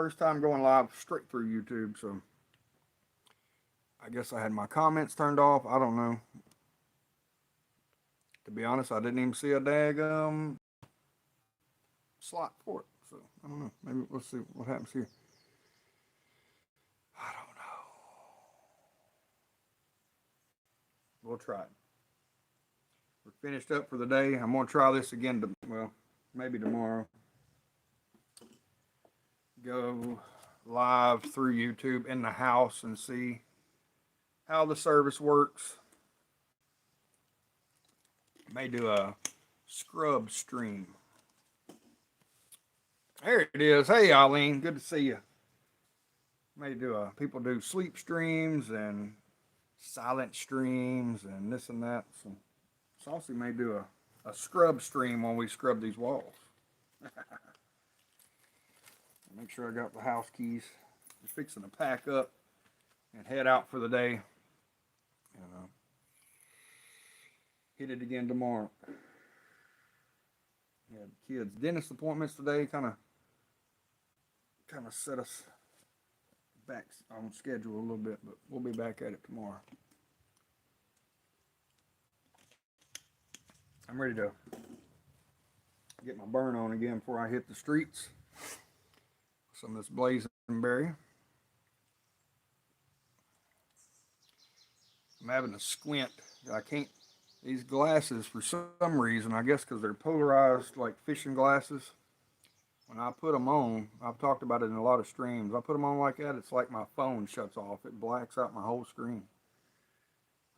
first time going live straight through YouTube, so I guess I had my comments turned off. I don't know. To be honest, I didn't even see a daggum slot for it. So I don't know. Maybe let's see what happens here. I don't know. We'll try it. We're finished up for the day. I'm gonna try this again. Well, maybe tomorrow. Go live through YouTube in the house and see how the service works. May do a scrub stream. There it is. Hey, Eileen, good to see you. May do people do sleep streams and silent streams and this and that. So Saucy may do a scrub stream when we scrub these walls. Make sure I got the house keys. Just fixing to pack up and head out for the day. And hit it again tomorrow. Had kids' dentist appointments today. Kind of set us back on schedule a little bit, but we'll be back at it tomorrow. I'm ready to get my burn on again before I hit the streets. Some of this blazenberry. I'm having to squint. I can't, these glasses for some reason, I guess because they're polarized like fishing glasses. When I put them on, I've talked about it in a lot of streams. I put them on like that, it's like my phone shuts off. It blacks out my whole screen.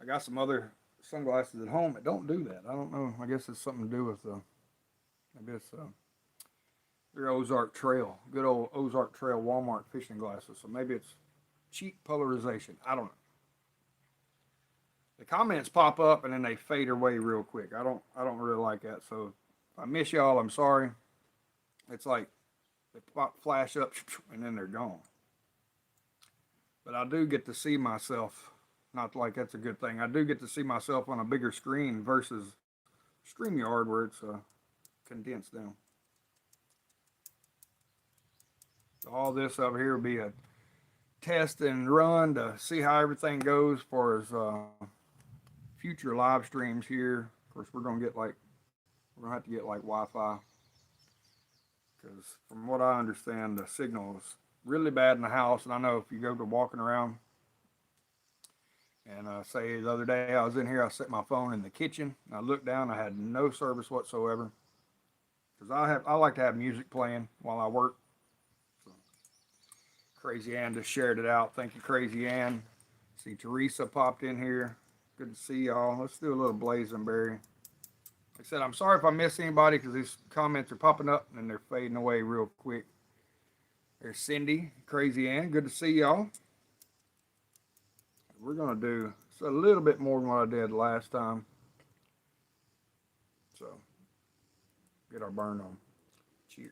I got some other sunglasses at home that don't do that. I don't know. I guess it's something to do with maybe it's they're Ozark Trail, good old Ozark Trail Walmart fishing glasses. So maybe it's cheap polarization. I don't know. The comments pop up and then they fade away real quick. I don't really like that. So if I miss y'all, I'm sorry. It's like they flash up and then they're gone. But I do get to see myself. Not like that's a good thing. I do get to see myself on a bigger screen versus StreamYard where it's condensed down. So all this over here will be a test and run to see how everything goes for as future live streams here. Of course, we're gonna have to get like Wi-Fi because from what I understand, the signal is really bad in the house. And I know if you go to walking around and say the other day I was in here, I set my phone in the kitchen and I looked down, I had no service whatsoever because I like to have music playing while I work. Crazy Ann just shared it out. Thank you, Crazy Ann. See, Teresa popped in here. Good to see y'all. Let's do a little blazenberry. Like I said, I'm sorry if I miss anybody because these comments are popping up and they're fading away real quick. There's Cindy, Crazy Ann. Good to see y'all. We're going to do a little bit more than what I did last time. So, get our burn on. Cheers.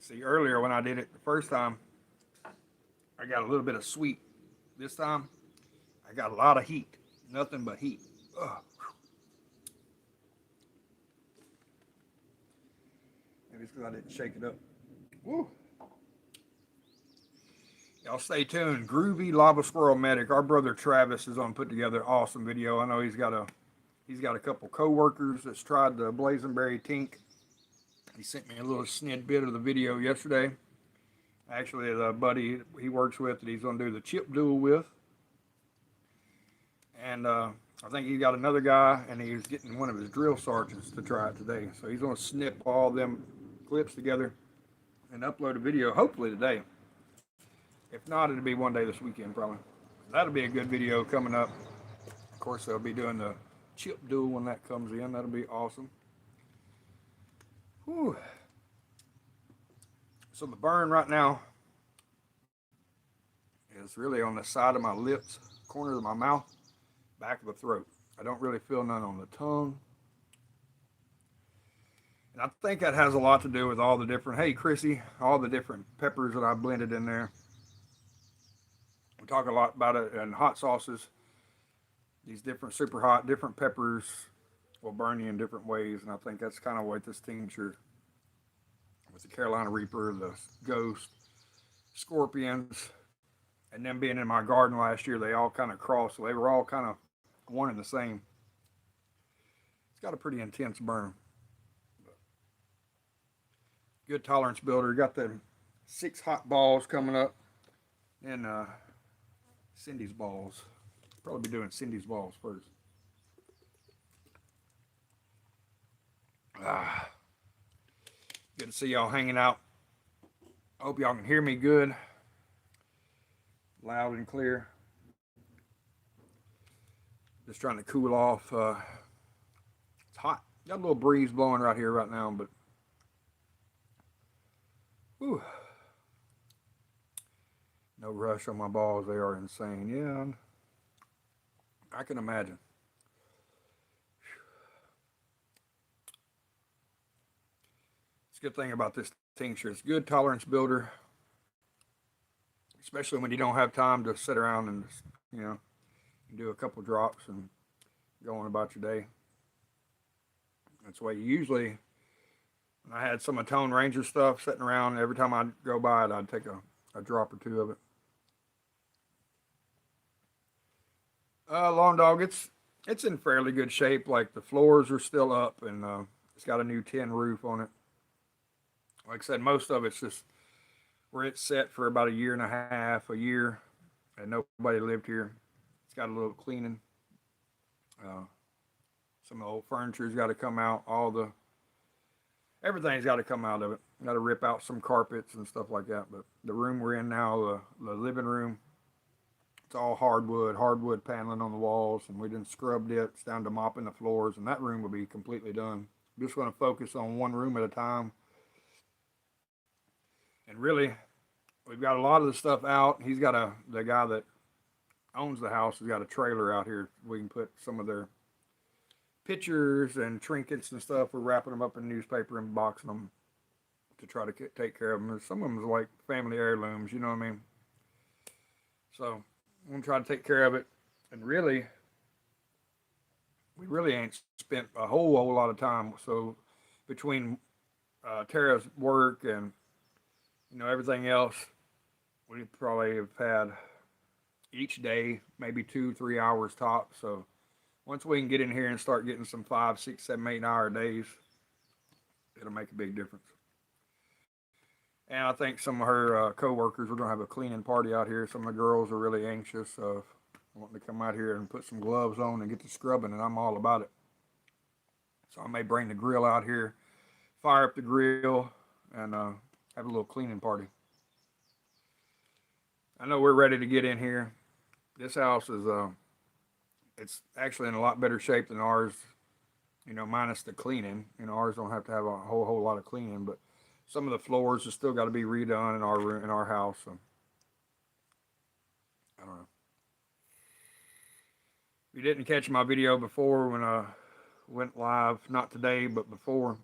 See, earlier when I did it the first time, I got a little bit of sweet. This time, I got a lot of heat. Nothing but heat. Ugh. Maybe it's because I didn't shake it up. Woo. Y'all stay tuned. Groovy Lava Squirrel Medic. Our brother Travis is on put together an awesome video. I know he's got a couple co-workers that's tried the Blazenberry Tink. He sent me a little snippet of the video yesterday. Actually, the buddy he works with that he's going to do the chip duel with. And I think he got another guy, and he's getting one of his drill sergeants to try it today. So he's going to snip all them clips together and upload a video, hopefully today. If not, it'll be one day this weekend, probably. That'll be a good video coming up. Of course, they'll be doing the chip duel when that comes in. That'll be awesome. Whew. So the burn right now is really on the side of my lips, corners of my mouth, back of the throat. I don't really feel none on the tongue. And I think that has a lot to do with all the different, hey Chrissy, all the different peppers that I blended in there. talk a lot about it in hot sauces. These different super hot, different peppers will burn you in different ways, and I think that's kind of what this tincture with the Carolina Reaper, the Ghost, Scorpions, and them being in my garden last year, they all kind of crossed. So they were all kind of one and the same. It's got a pretty intense burn. Good tolerance builder. Got the 6 hot balls coming up, and Cindy's balls. Probably be doing Cindy's balls first. Good to see y'all hanging out. I hope y'all can hear me good, loud and clear. Just trying to cool off. It's hot. Got a little breeze blowing right here right now, but whew, no rush on my balls. They are insane. Yeah, I can imagine. It's a good thing about this tincture. It's a good tolerance builder, especially when you don't have time to sit around and just, do a couple drops and go on about your day. That's why usually when I had some of Tone Ranger stuff sitting around, every time I'd go by it, I'd take a drop or two of it. Lawn Dog, it's in fairly good shape. Like the floors are still up, and it's got a new tin roof on it. Like I said, most of it's just where it's set for about a year and a half, a year, and nobody lived here. It's got a little cleaning. Some of the old furniture's got to come out. Everything's got to come out of it. Got to rip out some carpets and stuff like that. But the room we're in now, the living room, it's all hardwood paneling on the walls, and we done scrubbed it. It's down to mopping the floors, and that room will be completely done. I'm just going to focus on one room at a time. And really, we've got a lot of the stuff out. The guy that owns the house has got a trailer out here. We can put some of their pictures and trinkets and stuff. We're wrapping them up in newspaper and boxing them to try to take care of them. Some of them is like family heirlooms, you know what I mean? So I'm going to try to take care of it. And really, we really ain't spent a whole lot of time. So between Tara's work and everything else, we probably have had each day maybe 2-3 hours top. So once we can get in here and start getting some 5, 6, 7, 8 hour days, it'll make a big difference. And I think some of her co-workers, we're going to have a cleaning party out here. Some of the girls are really anxious of wanting to come out here and put some gloves on and get to scrubbing, and I'm all about it. So I may bring the grill out here, fire up the grill, and have a little cleaning party. I know we're ready to get in here. This house is it's actually in a lot better shape than ours, minus the cleaning. Ours don't have to have a whole lot of cleaning, but some of the floors have still got to be redone in our room, in our house. So I don't know. If you didn't catch my video before when I went live, not today, but before,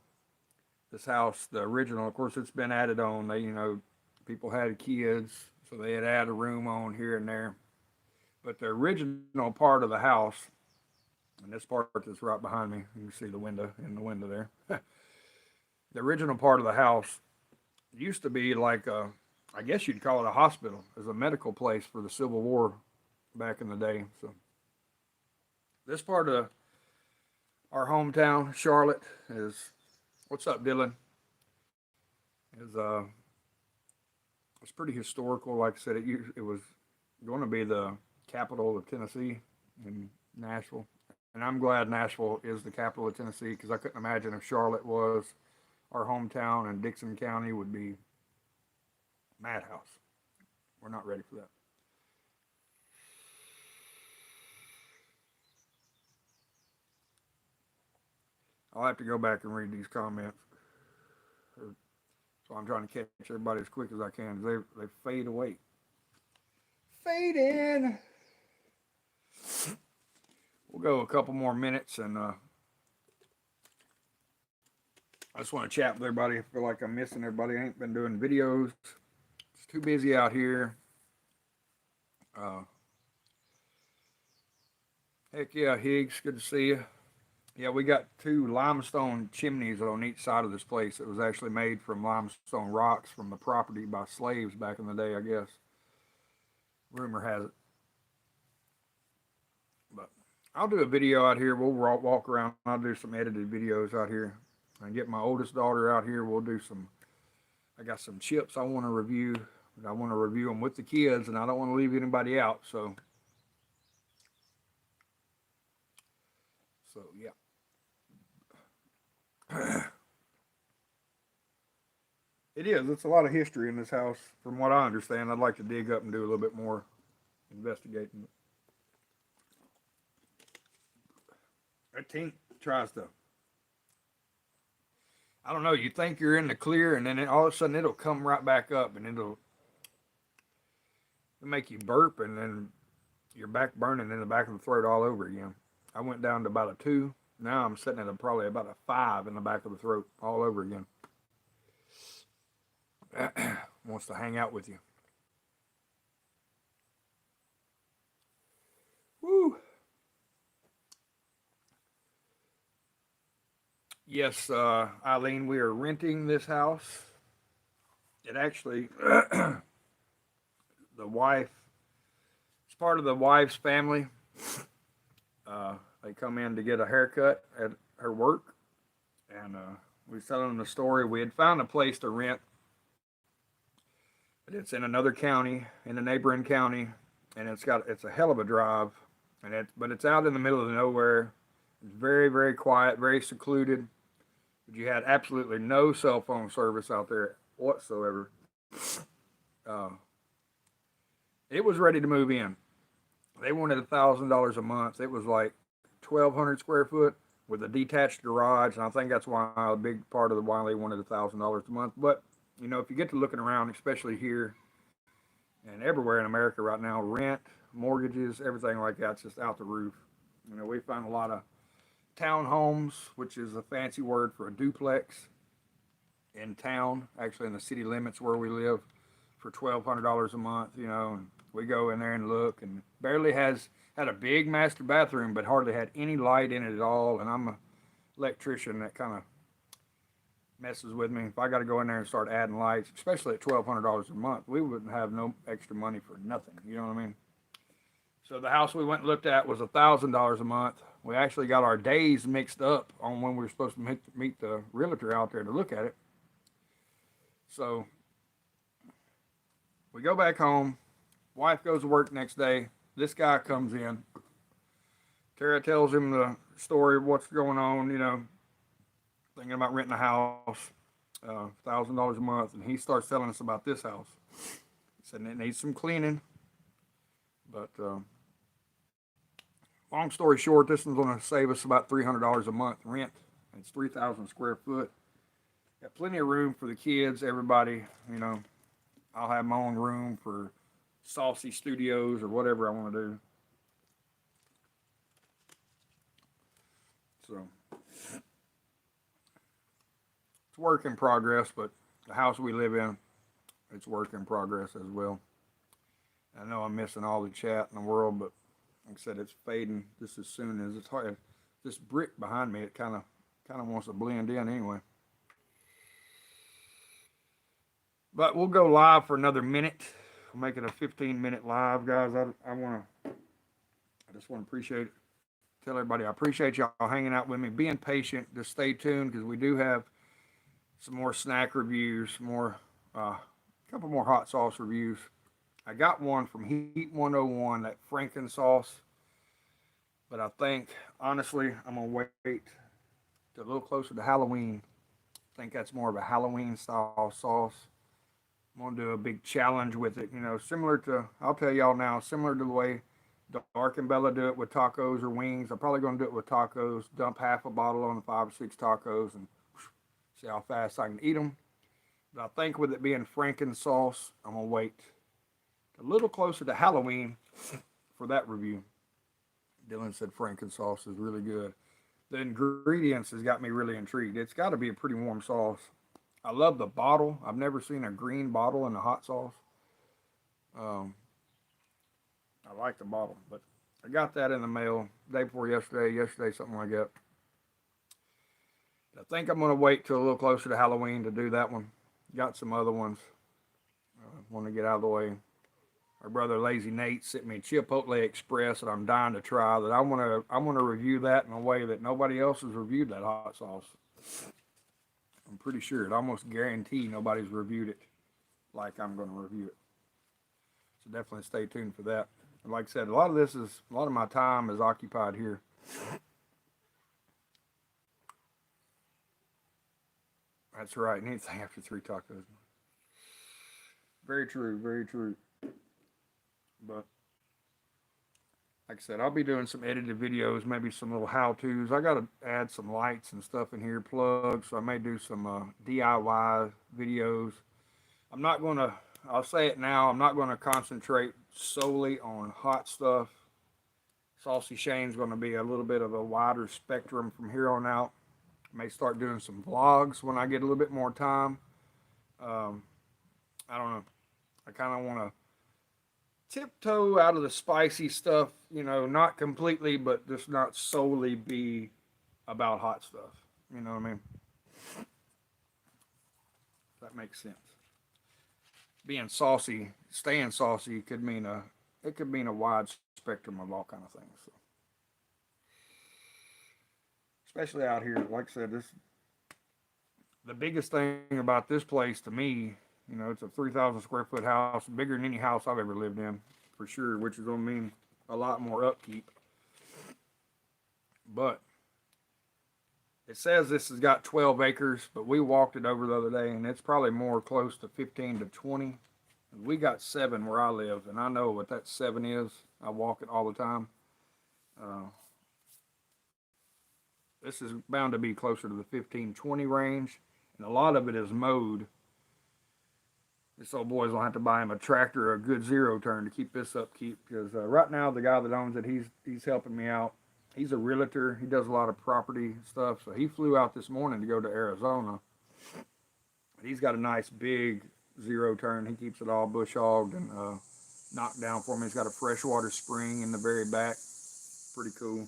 this house, the original, of course, it's been added on. People had kids, so they had added a room on here and there. But the original part of the house, and this part that's right behind me, you can see the window there. The original part of the house used to be like I guess you'd call it a hospital, as a medical place for the Civil War back in the day. So this part of our hometown, Charlotte, is, what's up, Dylan? It's pretty historical. Like I said, it was going to be the capital of Tennessee in Nashville. And I'm glad Nashville is the capital of Tennessee, because I couldn't imagine if Charlotte was our hometown and Dixon County would be madhouse. We're not ready for that. I'll have to go back and read these comments. So I'm trying to catch everybody as quick as I can. They fade away. Fade in. We'll go a couple more minutes, and I just want to chat with everybody. I feel like I'm missing everybody. I ain't been doing videos. It's too busy out here. Uh, Heck yeah, Higgs, good to see you. Yeah, we got two limestone chimneys on each side of this place. It was actually made from limestone rocks from the property by slaves back in the day, I guess. Rumor has it. But I'll do a video out here. We'll walk around. I'll do some edited videos out here. And get my oldest daughter out here. We'll do some. I got some chips I want to review. I want to review them with the kids, and I don't want to leave anybody out. So yeah. It is. It's a lot of history in this house, from what I understand. I'd like to dig up and do a little bit more investigating. That tink tries to. I don't know. You think you're in the clear, and then all of a sudden it'll come right back up, and it'll make you burp, and then your back burning in the back of the throat all over again. I went down to about a 2. Now I'm sitting at probably about a 5 in the back of the throat all over again. Wants to hang out with you. Woo. Yes, Eileen, we are renting this house. It actually, the wife, it's part of the wife's family. They come in to get a haircut at her work, and we was telling them the story. We had found a place to rent, but it's in another county, in a neighboring county, and it's a hell of a drive, but it's out in the middle of nowhere. It's very, very quiet, very secluded. But you had absolutely no cell phone service out there whatsoever. Uh, it was ready to move in. They wanted $1,000 a month. It was like 1,200 square foot with a detached garage, and I think that's why a big part of why they wanted $1,000 a month. But you know, if you get to looking around, especially here and everywhere in America right now, rent, mortgages, everything like that's just out the roof. You know, we found a lot of townhomes, which is a fancy word for a duplex in town, actually in the city limits where we live, for $1,200 a month. You know, and we go in there and look, and barely had a big master bathroom, but hardly had any light in it at all. And I'm an electrician, that kind of messes with me. If I got to go in there and start adding lights, especially at $1,200 a month, we wouldn't have no extra money for nothing. You know what I mean? So the house we went and looked at was $1,000 a month. We actually got our days mixed up on when we were supposed to meet the realtor out there to look at it. So we go back home. Wife goes to work next day. This guy comes in. Tara tells him the story of what's going on, you know, thinking about renting a house, $1,000 a month, and he starts telling us about this house. He said it needs some cleaning, but long story short, this one's going to save us about $300 a month rent. It's 3,000 square foot. Got plenty of room for the kids, everybody. You know, I'll have my own room for saucy studios or whatever I want to do. So it's work in progress, but the house we live in, it's work in progress as well. I know I'm missing all the chat in the world, but like I said, it's fading just as soon as it's hard. This brick behind me, it kind of wants to blend in anyway. But we'll go live for another minute. We'll make it a 15-minute live, guys. I just want to tell everybody I appreciate y'all hanging out with me, being patient. Just stay tuned because we do have some more snack reviews, a couple more hot sauce reviews. I got one from Heat 101, that Franken sauce. But I think, honestly, I'm going to wait to a little closer to Halloween. I think that's more of a Halloween style sauce. I'm going to do a big challenge with it, you know, I'll tell y'all now, similar to the way Dark and Bella do it with tacos or wings. I'm probably going to do it with tacos, dump half a bottle on 5 or 6 tacos and see how fast I can eat them. But I think with it being Franken sauce, I'm going to wait a little closer to Halloween for that review. Dylan said Franken sauce is really good. The ingredients has got me really intrigued. It's got to be a pretty warm sauce. I love the bottle. I've never seen a green bottle in a hot sauce. like the bottle. But I got that in the mail day before yesterday, something like that. I think I'm going to wait till a little closer to Halloween to do that one. Got some other ones. Want to get out of the way. Our brother Lazy Nate sent me Chipotle Express that I'm dying to try. That I want to review that in a way that nobody else has reviewed that hot sauce. I'm pretty sure. It almost guarantee nobody's reviewed it like I'm going to review it. So definitely stay tuned for that. And like I said, a lot of my time is occupied here. That's right. Anything after 3 tacos. Very true. Very true. But like I said, I'll be doing some edited videos, maybe some little how-tos. I got to add some lights and stuff in here, plugs. So I may do some DIY videos. I'm not going to, I'll say it now, I'm not going to concentrate solely on hot stuff. Saucy Shane's going to be a little bit of a wider spectrum from here on out. I may start doing some vlogs when I get a little bit more time. I don't know. I kind of want to tiptoe out of the spicy stuff, not completely, but just not solely be about hot stuff. You know what I mean? That makes sense. Being saucy, staying saucy could mean a wide spectrum of all kind of things. So. Especially out here, like I said, the biggest thing about this place to me, it's a 3,000 square foot house, bigger than any house I've ever lived in, for sure, which is going to mean a lot more upkeep. But it says this has got 12 acres, but we walked it over the other day, and it's probably more close to 15 to 20. We got 7 where I live, and I know what that 7 is. I walk it all the time. This is bound to be closer to the 15-20 range, and a lot of it is mowed. This old boy's gonna have to buy him a tractor or a good zero turn to keep this upkeep, because right now the guy that owns it, he's helping me out. He's a realtor. He does a lot of property stuff, so he flew out this morning to go to Arizona. He's got a nice big zero turn. He keeps it all bush hogged and knocked down for me. He's got a freshwater spring in the very back. Pretty cool.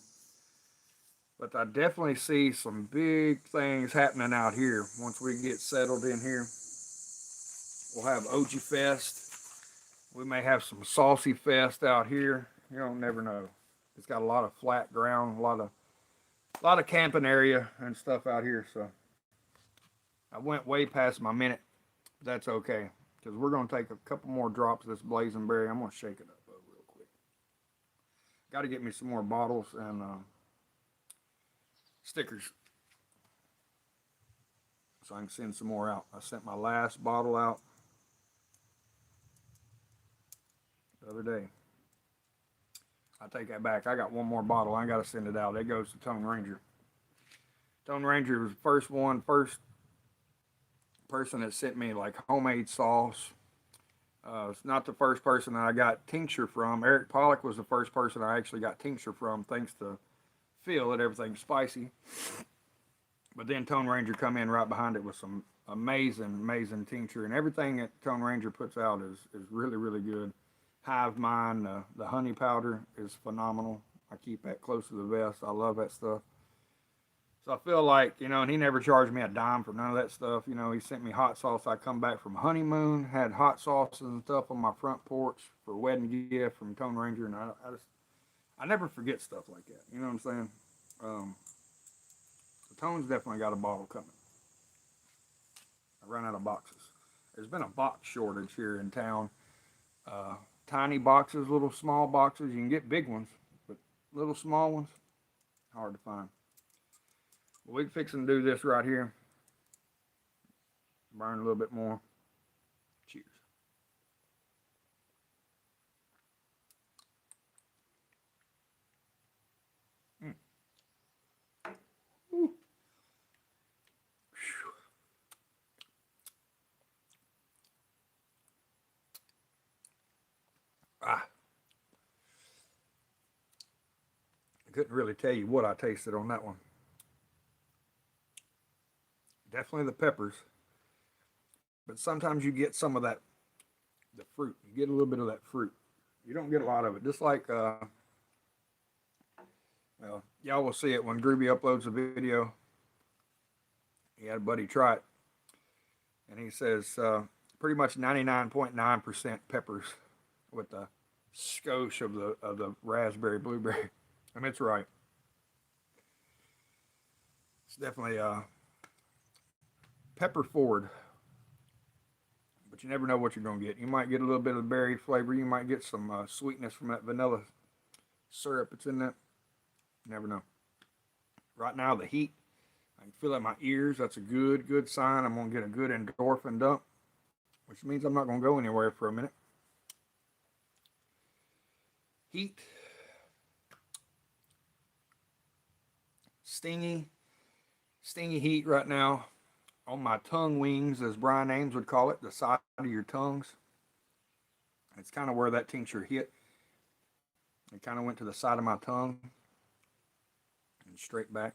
But I definitely see some big things happening out here once we get settled in here. We'll have OG Fest. We may have some Saucy Fest out here. You don't never know. It's got a lot of flat ground, a lot of camping area and stuff out here. So I went way past my minute. But that's okay, because we're going to take a couple more drops of this Blazing Berry. I'm going to shake it up real quick. Got to get me some more bottles and stickers so I can send some more out. I sent my last bottle out the other day. I take that back. I got one more bottle. I got to send it out. It goes to Tone Ranger. Tone Ranger was the first person that sent me like homemade sauce. It's not the first person that I got tincture from. Eric Pollock was the first person I actually got tincture from, thanks to Phil at Everything Spicy. But then Tone Ranger come in right behind it with some amazing tincture, and everything that Tone Ranger puts out is really, really good. Hive Mind, the honey powder is phenomenal. I keep that close to the vest. I love that stuff. So I feel like, and he never charged me a dime for none of that stuff. He sent me hot sauce. I come back from honeymoon, had hot sauces and stuff on my front porch for a wedding gift from Tone Ranger, and I never forget stuff like that. You know what I'm saying? Tone's definitely got a bottle coming. I ran out of boxes. There's been a box shortage here in town. Tiny boxes, little small boxes. You can get big ones, but little small ones, hard to find. We're fixing to do this right here. Burn a little bit more. Cheers. I couldn't really tell you what I tasted on that one. Definitely the peppers. But sometimes you get some of that, the fruit. You get a little bit of that fruit. You don't get a lot of it. Just like, well, y'all will see it when Groovy uploads a video. He had a buddy try it, and he says pretty much 99.9% peppers with the skosh of the raspberry blueberry. And it's right. It's definitely pepper forward, but you never know what you're gonna get. You might get a little bit of berry flavor. You might get some sweetness from that vanilla syrup that's in that. You never know. Right now, the heat, I can feel it in my ears. That's a good sign. I'm gonna get a good endorphin dump, which means I'm not gonna go anywhere for a minute. Heat, stingy heat right now on my tongue wings, as Brian Ames would call it, the side of your tongues. It's kind of where that tincture hit. It kind of went to the side of my tongue and straight back.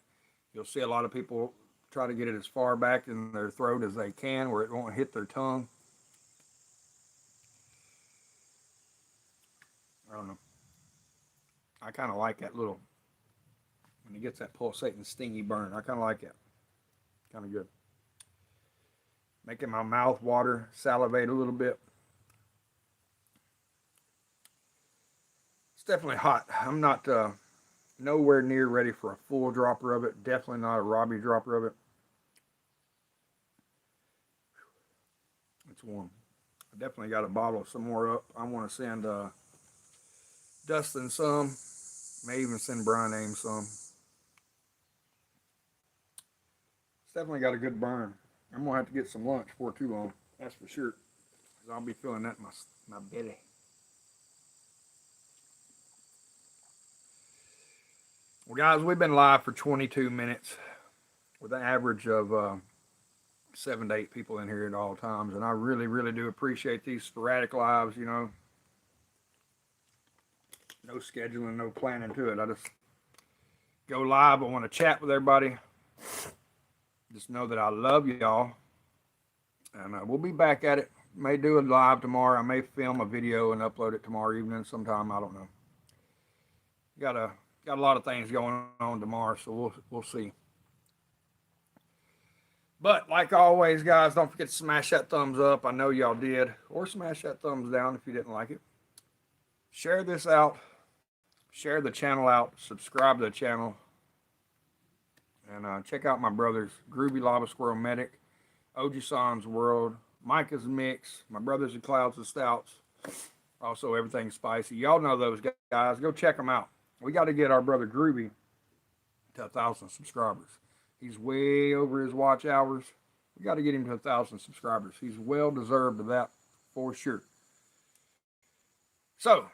You'll see a lot of people try to get it as far back in their throat as they can where it won't hit their tongue. I don't know. I kind of like that little, when it gets that pulsating, stingy burn. I kind of like that. Kind of good. Making my mouth water, salivate a little bit. It's definitely hot. I'm not nowhere near ready for a full dropper of it. Definitely not a Robbie dropper of it. It's warm. I definitely got a bottle some more up. I want to send Dustin some. May even send Brian Ames some. It's definitely got a good burn. I'm going to have to get some lunch before too long. That's for sure. Because I'll be feeling that in my belly. Well, guys, we've been live for 22 minutes with an average of 7 to 8 people in here at all times. And I really do appreciate these sporadic lives, you know. No scheduling, no planning to it. I just go live. I want to chat with everybody. Just know that I love y'all. And we'll be back at it. May do a live tomorrow. I may film a video and upload it tomorrow evening sometime. I don't know. Got a lot of things going on tomorrow, so we'll see. But like always, guys, don't forget to smash that thumbs up. I know y'all did. Or smash that thumbs down if you didn't like it. Share this out. Share the channel out. Subscribe to the channel. And check out my brothers, Groovy Lava Squirrel Medic, Oji-san's World, Micah's Mix, my brothers at Clouds and Stouts, also Everything Spicy. Y'all know those guys. Go check them out. We got to get our brother Groovy to 1,000 subscribers. He's way over his watch hours. We got to get him to 1,000 subscribers. He's well deserved of that for sure. So,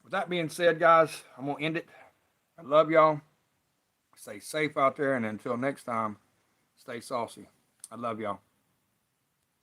with that being said, guys, I'm going to end it. I love y'all. Stay safe out there, and until next time, stay saucy. I love y'all.